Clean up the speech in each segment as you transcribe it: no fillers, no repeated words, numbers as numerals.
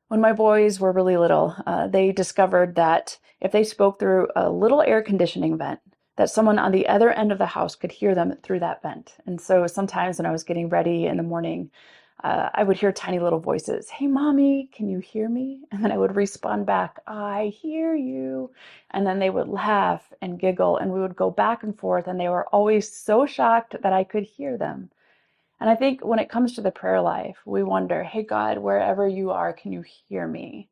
When my boys were really little, they discovered that if they spoke through a little air conditioning vent, that someone on the other end of the house could hear them through that vent. And so sometimes when I was getting ready in the morning, I would hear tiny little voices, "Hey, mommy, can you hear me?" And then I would respond back, "I hear you." And then they would laugh and giggle, and we would go back and forth, and they were always so shocked that I could hear them. And I think when it comes to the prayer life, we wonder, hey, God, wherever you are, can you hear me?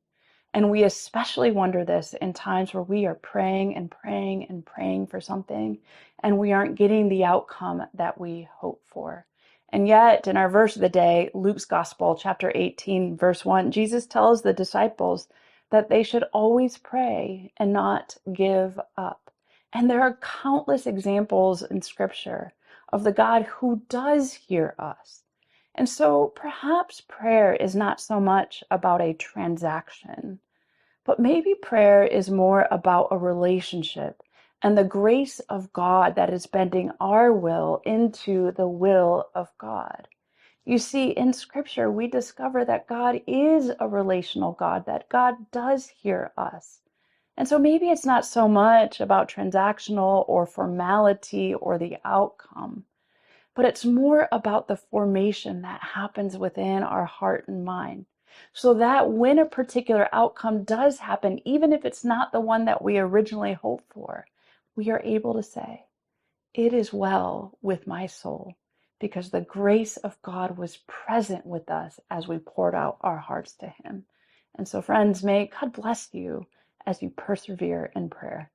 And we especially wonder this in times where we are praying and praying and praying for something, and we aren't getting the outcome that we hope for. And yet, in our verse of the day, Luke's Gospel, chapter 18, verse 1, Jesus tells the disciples that they should always pray and not give up. And there are countless examples in Scripture of the God who does hear us. And so perhaps prayer is not so much about a transaction, but maybe prayer is more about a relationship and the grace of God that is bending our will into the will of God. You see, in Scripture, we discover that God is a relational God, that God does hear us. And so maybe it's not so much about transactional or formality or the outcome, but it's more about the formation that happens within our heart and mind. So that when a particular outcome does happen, even if it's not the one that we originally hoped for, we are able to say, "It is well with my soul," because the grace of God was present with us as we poured out our hearts to Him. And so, friends, may God bless you as you persevere in prayer.